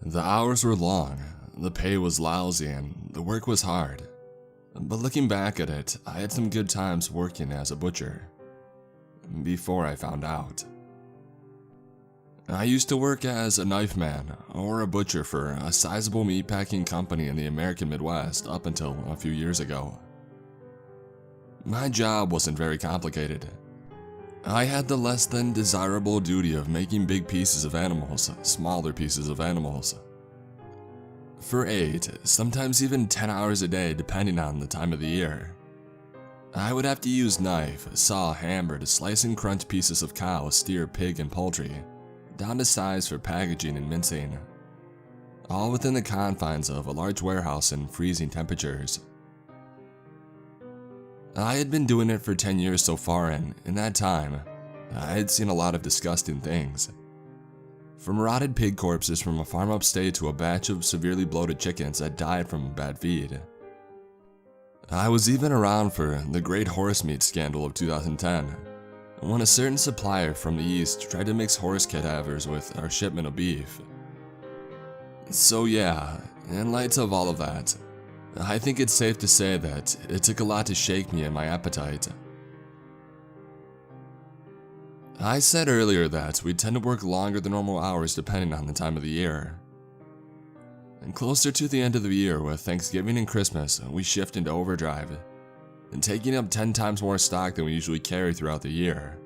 The hours were long, the pay was lousy, and the work was hard. But looking back at it, I had some good times working as a butcher. Before I found out. I used to work as a knife man or a butcher for a sizable meatpacking company in the American Midwest up until a few years ago. My job wasn't very complicated. I had the less than desirable duty of making big pieces of animals, smaller pieces of animals. For 8, sometimes even 10 hours a day depending on the time of the year. I would have to use knife, saw, hammer to slice and crunch pieces of cow, steer, pig, and poultry, down to size for packaging and mincing. All within the confines of a large warehouse in freezing temperatures. I had been doing it for 10 years so far, and in that time, I had seen a lot of disgusting things. From rotted pig corpses from a farm upstate to a batch of severely bloated chickens that died from bad feed. I was even around for the Great Horse Meat Scandal of 2010, when a certain supplier from the east tried to mix horse cadavers with our shipment of beef. So yeah, in light of all of that, I think it's safe to say that it took a lot to shake me in my appetite. I said earlier that we tend to work longer than normal hours depending on the time of the year. And closer to the end of the year with Thanksgiving and Christmas, we shift into overdrive, and taking up 10 times more stock than we usually carry throughout the year.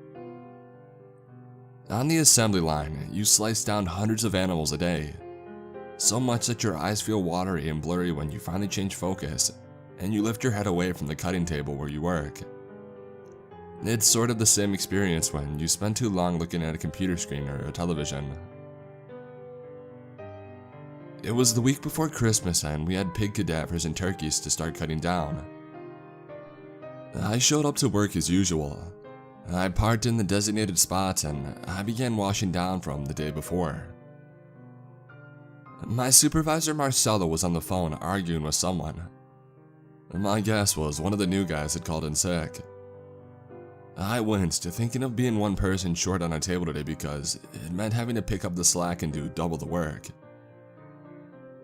On the assembly line, you slice down hundreds of animals a day, so much that your eyes feel watery and blurry when you finally change focus, and you lift your head away from the cutting table where you work. It's sort of the same experience when you spend too long looking at a computer screen or a television. It was the week before Christmas and we had pig cadavers and turkeys to start cutting down. I showed up to work as usual. I parked in the designated spots and I began washing down from the day before. My supervisor Marcelo was on the phone arguing with someone. My guess was one of the new guys had called in sick. I winced, thinking of being one person short on our table today because it meant having to pick up the slack and do double the work.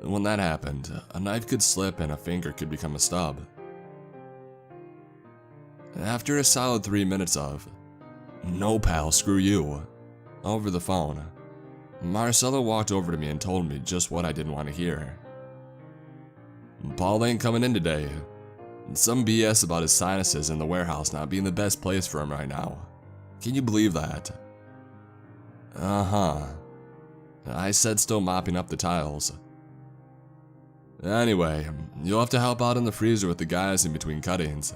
When that happened, a knife could slip and a finger could become a stub. After a solid 3 minutes of, "No pal, screw you," over the phone, Marcelo walked over to me and told me just what I didn't want to hear. "Paul ain't coming in today. Some BS about his sinuses and the warehouse not being the best place for him right now. Can you believe that?" "Uh-huh," I said, still mopping up the tiles. "Anyway, you'll have to help out in the freezer with the guys in between cuttings."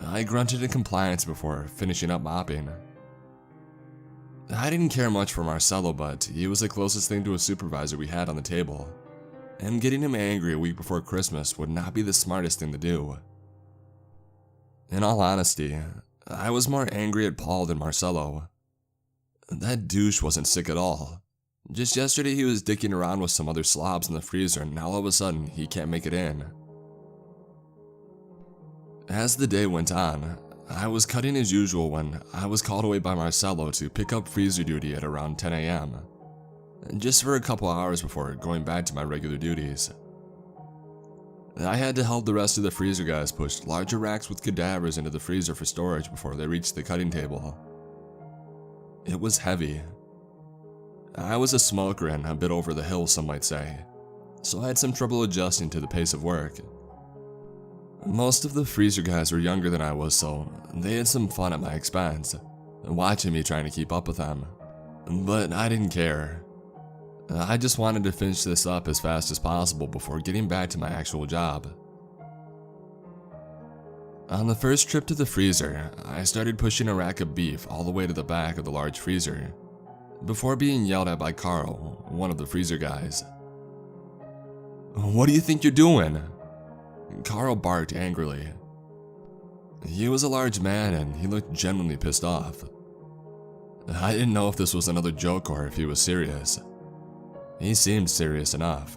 I grunted in compliance before finishing up mopping. I didn't care much for Marcelo, but he was the closest thing to a supervisor we had on the table, and getting him angry a week before Christmas would not be the smartest thing to do. In all honesty, I was more angry at Paul than Marcelo. That douche wasn't sick at all. Just yesterday he was dicking around with some other slobs in the freezer and now all of a sudden he can't make it in. As the day went on, I was cutting as usual when I was called away by Marcelo to pick up freezer duty at around 10 a.m. Just for a couple hours before going back to my regular duties. I had to help the rest of the freezer guys push larger racks with cadavers into the freezer for storage before they reached the cutting table. It was heavy. I was a smoker and a bit over the hill, some might say, so I had some trouble adjusting to the pace of work. Most of the freezer guys were younger than I was, so they had some fun at my expense, watching me trying to keep up with them. But I didn't care. I just wanted to finish this up as fast as possible before getting back to my actual job. On the first trip to the freezer, I started pushing a rack of beef all the way to the back of the large freezer, before being yelled at by Carl, one of the freezer guys. "What do you think you're doing?" Carl barked angrily. He was a large man and he looked genuinely pissed off. I didn't know if this was another joke or if he was serious. He seemed serious enough.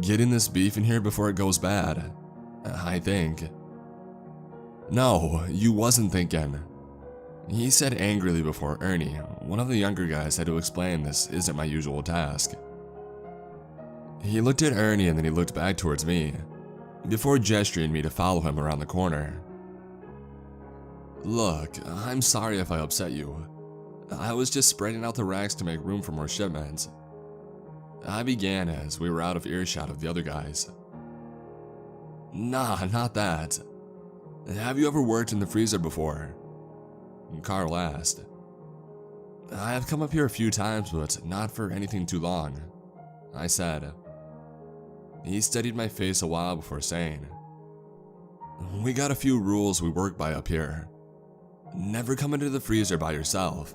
"Getting this beef in here before it goes bad, I think." "No, you wasn't thinking." He said angrily before Ernie, one of the younger guys, had to explain this isn't my usual task. He looked at Ernie and then he looked back towards me, before gesturing me to follow him around the corner. Look, I'm sorry if I upset you. I was just spreading out the racks to make room for more shipments. I began as we were out of earshot of the other guys. Nah, not that. Have you ever worked in the freezer before? Carl asked. I have come up here a few times, but not for anything too long, I said. He studied my face a while before saying, We got a few rules we work by up here. Never come into the freezer by yourself.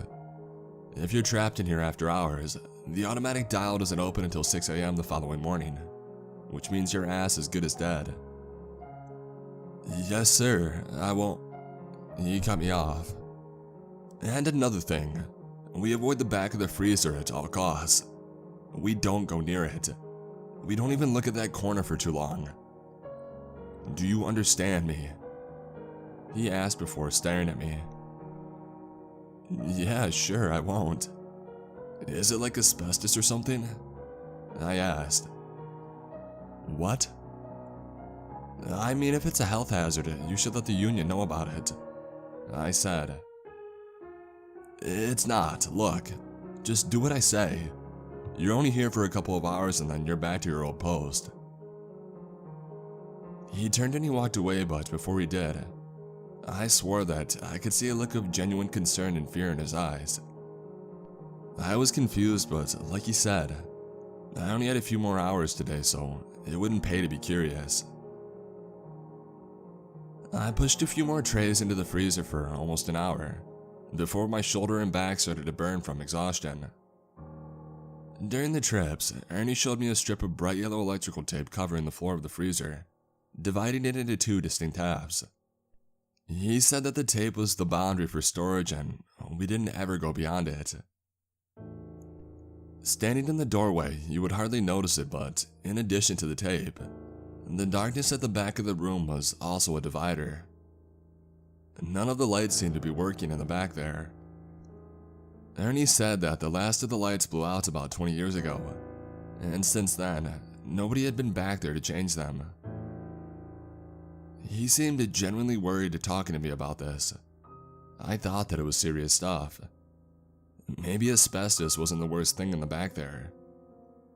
If you're trapped in here after hours, the automatic dial doesn't open until 6 a.m. the following morning, which means your ass is good as dead. Yes, sir, I won't. He cut me off. And another thing, we avoid the back of the freezer at all costs. We don't go near it. We don't even look at that corner for too long. Do you understand me? He asked before staring at me. Yeah, sure, I won't. Is it like asbestos or something? I asked. What? I mean, if it's a health hazard, you should let the union know about it, I said. It's not. Look, just do what I say. You're only here for a couple of hours and then you're back to your old post. He turned and he walked away, but before he did, I swore that I could see a look of genuine concern and fear in his eyes. I was confused, but like he said, I only had a few more hours today, so it wouldn't pay to be curious. I pushed a few more trays into the freezer for almost an hour, before my shoulder and back started to burn from exhaustion. During the trips, Ernie showed me a strip of bright yellow electrical tape covering the floor of the freezer, dividing it into two distinct halves. He said that the tape was the boundary for storage and we didn't ever go beyond it. Standing in the doorway, you would hardly notice it, but in addition to the tape, the darkness at the back of the room was also a divider. None of the lights seemed to be working in the back there. Ernie said that the last of the lights blew out about 20 years ago, and since then, nobody had been back there to change them. He seemed genuinely worried talking to me about this. I thought that it was serious stuff. Maybe asbestos wasn't the worst thing in the back there.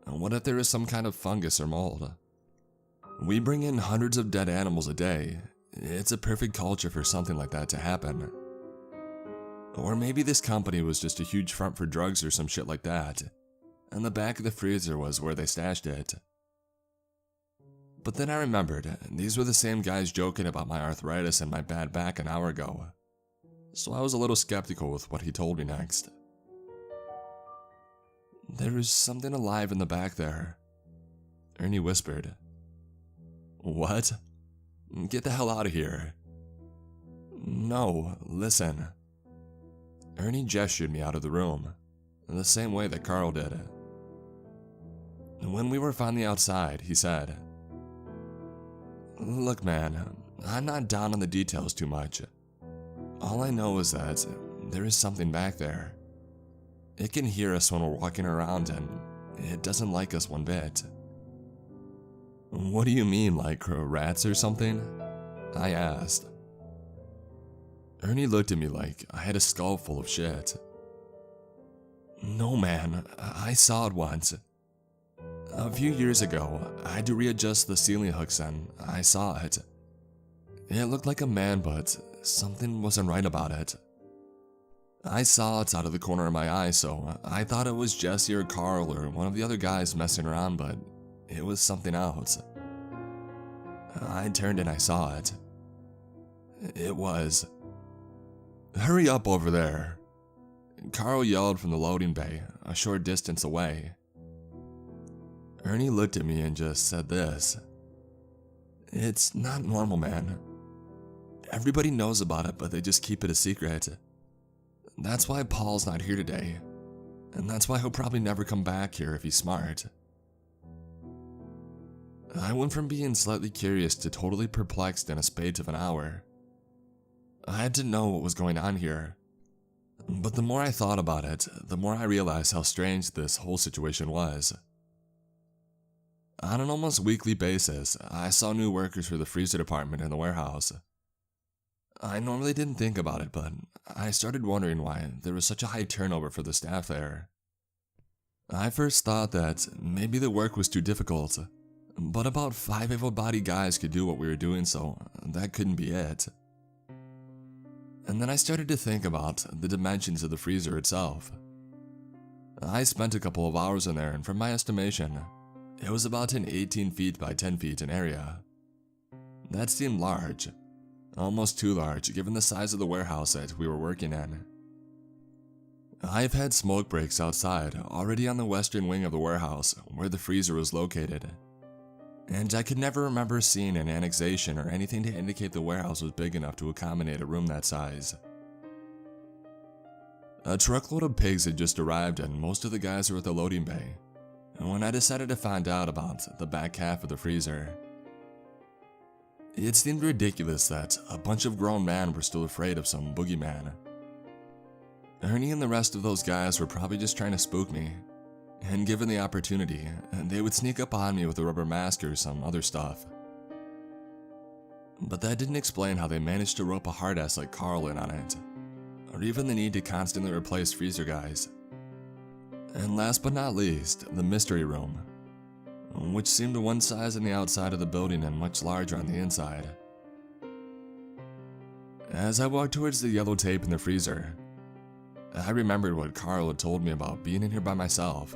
What if there is some kind of fungus or mold? We bring in hundreds of dead animals a day. It's a perfect culture for something like that to happen. Or maybe this company was just a huge front for drugs or some shit like that, and the back of the freezer was where they stashed it. But then I remembered, these were the same guys joking about my arthritis and my bad back an hour ago, so I was a little skeptical with what he told me next. There is something alive in the back there, Ernie whispered. What? Get the hell out of here. No, listen. Ernie gestured me out of the room, the same way that Carl did. When we were finally outside, he said, Look man, I'm not down on the details too much. All I know is that there is something back there. It can hear us when we're walking around and it doesn't like us one bit. What do you mean, like rats or something? I asked. Ernie looked at me like I had a skull full of shit. No man, I saw it once. A few years ago, I had to readjust the ceiling hooks and I saw it. It looked like a man, but something wasn't right about it. I saw it out of the corner of my eye, so I thought it was Jesse or Carl or one of the other guys messing around, but it was something else. I turned and I saw it. It was... Hurry up over there! Carl yelled from the loading bay, a short distance away. Ernie looked at me and just said this. It's not normal, man. Everybody knows about it, but they just keep it a secret. That's why Paul's not here today, and that's why he'll probably never come back here if he's smart. I went from being slightly curious to totally perplexed in a space of an hour. I had to know what was going on here, But the more I thought about it, the more I realized how strange this whole situation was. On an almost weekly basis, I saw new workers for the freezer department in the warehouse. I normally didn't think about it, but I started wondering why there was such a high turnover for the staff there. I first thought that maybe the work was too difficult, but about 5 able-bodied guys could do what we were doing, so that couldn't be it. And then I started to think about the dimensions of the freezer itself. I spent a couple of hours in there, and from my estimation, it was about an 18 feet by 10 feet in area. That seemed large, almost too large given the size of the warehouse that we were working in. I've had smoke breaks outside, already on the western wing of the warehouse where the freezer was located, and I could never remember seeing an annexation or anything to indicate the warehouse was big enough to accommodate a room that size. A truckload of pigs had just arrived and most of the guys were at the loading bay, and when I decided to find out about the back half of the freezer, it seemed ridiculous that a bunch of grown men were still afraid of some boogeyman. Ernie and the rest of those guys were probably just trying to spook me, and given the opportunity, they would sneak up on me with a rubber mask or some other stuff. But that didn't explain how they managed to rope a hard-ass like Carl in on it, or even the need to constantly replace freezer guys. And last but not least, the mystery room, which seemed one size on the outside of the building and much larger on the inside. As I walked towards the yellow tape in the freezer, I remembered what Carl had told me about being in here by myself.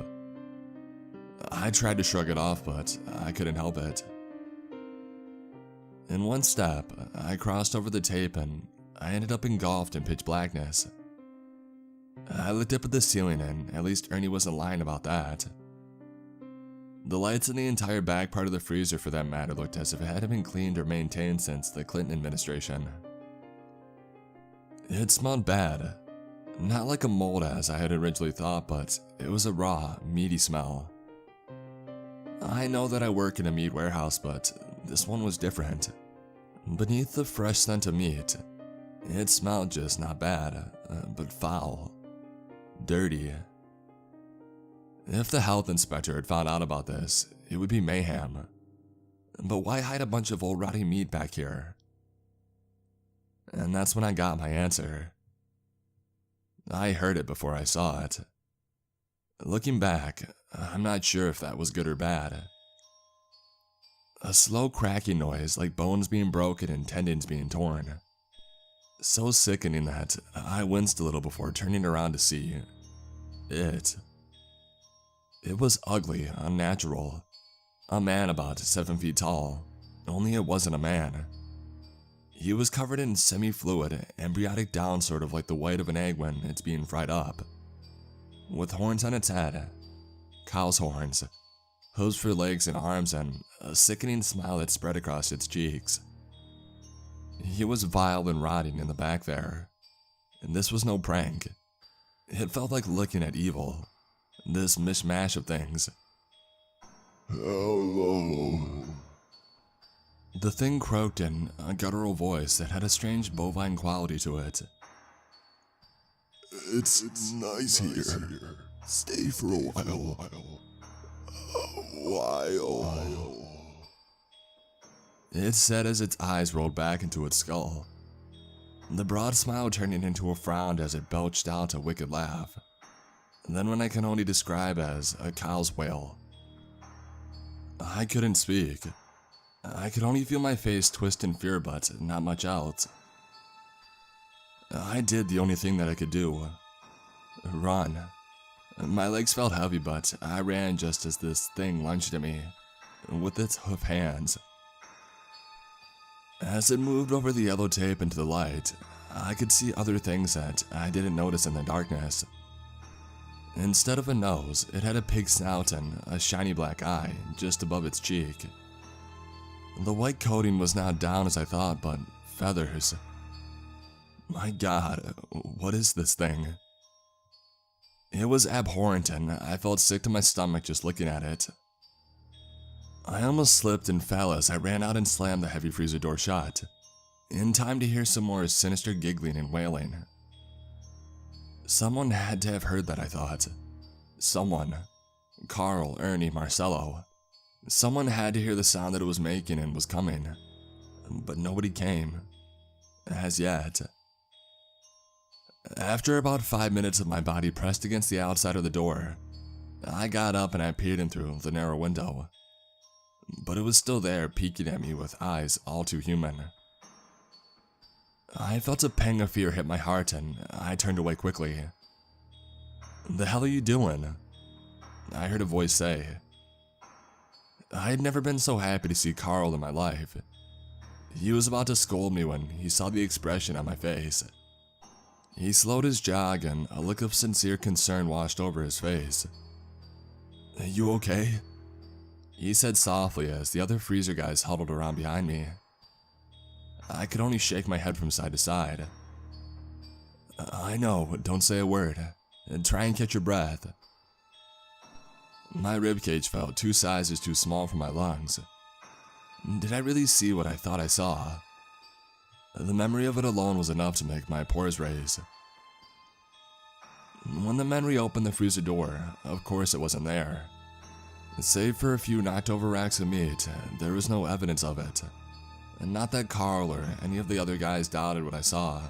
I tried to shrug it off, but I couldn't help it. In one step, I crossed over the tape and I ended up engulfed in pitch blackness. I looked up at the ceiling and at least Ernie wasn't lying about that. The lights in the entire back part of the freezer for that matter looked as if it hadn't been cleaned or maintained since the Clinton administration. It smelled bad. Not like a mold as I had originally thought, but it was a raw, meaty smell. I know that I work in a meat warehouse, but this one was different. Beneath the fresh scent of meat, it smelled just not bad, but foul. Dirty. If the health inspector had found out about this, it would be mayhem. But why hide a bunch of old rotting meat back here? And that's when I got my answer. I heard it before I saw it. Looking back, I'm not sure if that was good or bad. A slow cracking noise like bones being broken and tendons being torn. So sickening that I winced a little before turning around to see it. It was ugly, unnatural. A man about 7 feet tall, only it wasn't a man. He was covered in semi-fluid, embryonic down sort of like the white of an egg when it's being fried up. With horns on its head, cow's horns, hooves for legs and arms, and a sickening smile that spread across its cheeks. He was vile and rotting in the back there, and this was no prank. It felt like looking at evil, this mishmash of things. Hello. The thing croaked in a guttural voice that had a strange bovine quality to it. It's nice here. Stay for a while. It said as its eyes rolled back into its skull, the broad smile turning into a frown as it belched out a wicked laugh. Then what I can only describe as a cow's wail. I couldn't speak. I could only feel my face twist in fear, but not much else. I did the only thing that I could do. Run. My legs felt heavy, but I ran just as this thing lunged at me, with its hoof hands. As it moved over the yellow tape into the light, I could see other things that I didn't notice in the darkness. Instead of a nose, it had a pig snout and a shiny black eye just above its cheek. The white coating was not down as I thought, but feathers. My God, what is this thing? It was abhorrent and I felt sick to my stomach just looking at it. I almost slipped and fell as I ran out and slammed the heavy freezer door shut, in time to hear some more sinister giggling and wailing. Someone had to have heard that, I thought. Someone. Carl, Ernie, Marcello. Someone had to hear the sound that it was making and was coming. But nobody came. As yet. After about 5 minutes of my body pressed against the outside of the door, I got up and I peered in through the narrow window. But it was still there, peeking at me with eyes all too human. I felt a pang of fear hit my heart and I turned away quickly. "The hell are you doing?" I heard a voice say. I had never been so happy to see Carl in my life. He was about to scold me when he saw the expression on my face. He slowed his jog and a look of sincere concern washed over his face. "Are you okay?" he said softly as the other freezer guys huddled around behind me. I could only shake my head from side to side. "I know, don't say a word. Try and catch your breath." My ribcage felt 2 sizes too small for my lungs. Did I really see what I thought I saw? The memory of it alone was enough to make my pores raise. When the men reopened the freezer door, of course it wasn't there. Save for a few knocked over racks of meat, there was no evidence of it. And not that Carl or any of the other guys doubted what I saw.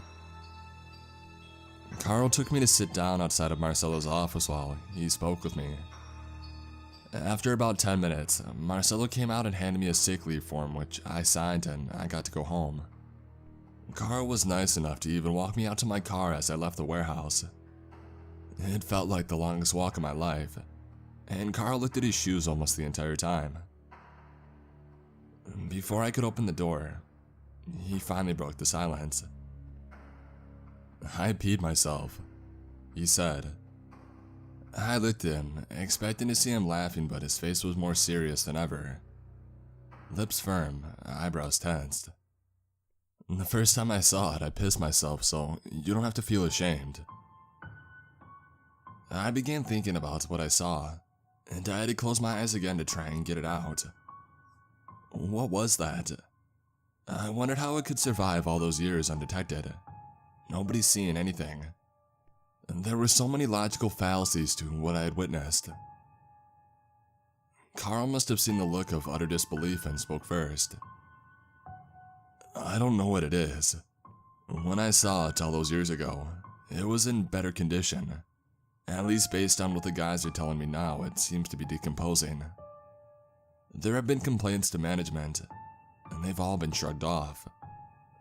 Carl took me to sit down outside of Marcelo's office while he spoke with me. After about 10 minutes, Marcelo came out and handed me a sick leave form which I signed and I got to go home. Carl was nice enough to even walk me out to my car as I left the warehouse. It felt like the longest walk of my life, and Carl looked at his shoes almost the entire time. Before I could open the door, he finally broke the silence. "I peed myself," he said. I looked at him, expecting to see him laughing, but his face was more serious than ever. Lips firm, eyebrows tensed. "The first time I saw it, I pissed myself, so you don't have to feel ashamed." I began thinking about what I saw, and I had to close my eyes again to try and get it out. What was that? I wondered how it could survive all those years undetected. Nobody seeing anything. There were so many logical fallacies to what I had witnessed. Carl must have seen the look of utter disbelief and spoke first. "I don't know what it is. When I saw it all those years ago, it was in better condition. At least based on what the guys are telling me now, it seems to be decomposing. There have been complaints to management, and they've all been shrugged off.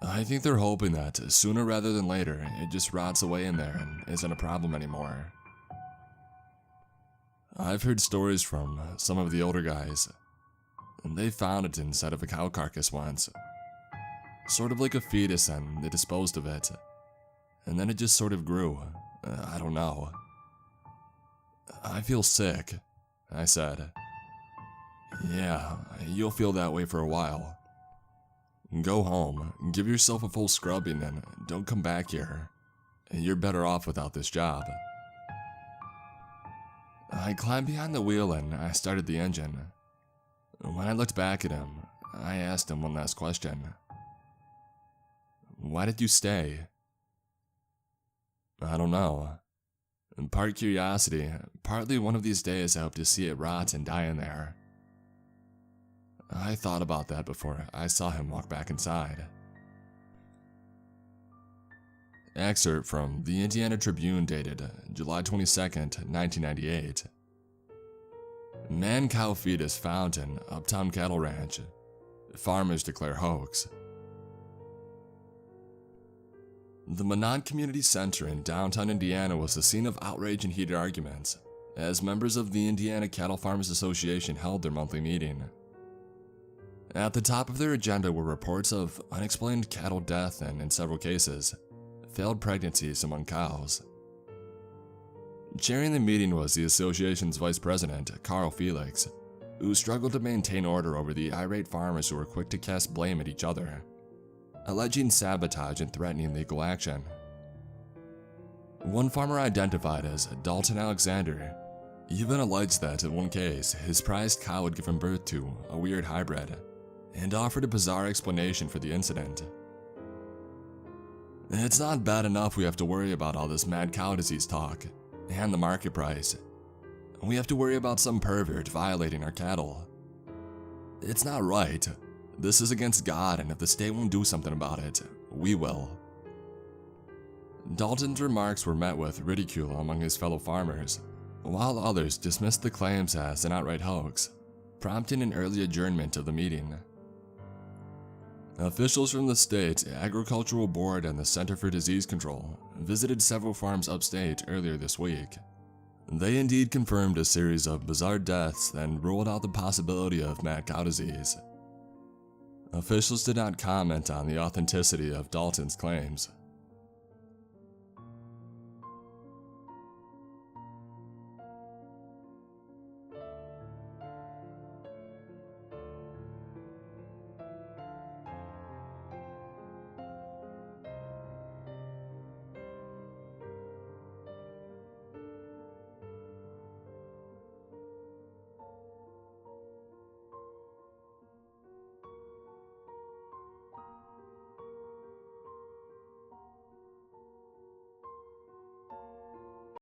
I think they're hoping that sooner rather than later, it just rots away in there and isn't a problem anymore." I've heard stories from some of the older guys, and they found it inside of a cow carcass once. Sort of like a fetus, and they disposed of it. And then it just sort of grew. I don't know. "I feel sick," I said. "Yeah, you'll feel that way for a while. Go home, give yourself a full scrubbing, and don't come back here. You're better off without this job." I climbed behind the wheel and I started the engine. When I looked back at him, I asked him one last question. "Why did you stay?" "I don't know. Part curiosity, partly one of these days I hope to see it rot and die in there." I thought about that before I saw him walk back inside. Excerpt from the Indiana Tribune dated July 22nd, 1998. Man-cow fetus found in Uptown Cattle Ranch. Farmers declare hoax. The Minot Community Center in downtown Indiana was the scene of outrage and heated arguments, as members of the Indiana Cattle Farmers Association held their monthly meeting. At the top of their agenda were reports of unexplained cattle death and, in several cases, failed pregnancies among cows. Chairing the meeting was the association's vice president, Carl Felix, who struggled to maintain order over the irate farmers who were quick to cast blame at each other, alleging sabotage and threatening legal action. One farmer, identified as Dalton Alexander, even alleged that in one case his prized cow had given birth to a weird hybrid, and offered a bizarre explanation for the incident. It's not bad enough we have to worry about all this mad cow disease talk, and the market price. We have to worry about some pervert violating our cattle. It's not right. This is against God, and if the state won't do something about it, we will. Dalton's remarks were met with ridicule among his fellow farmers, while others dismissed the claims as an outright hoax, prompting an early adjournment of the meeting. Officials from the state Agricultural Board and the Center for Disease Control visited several farms upstate earlier this week. They indeed confirmed a series of bizarre deaths and ruled out the possibility of mad cow disease. Officials did not comment on the authenticity of Dalton's claims.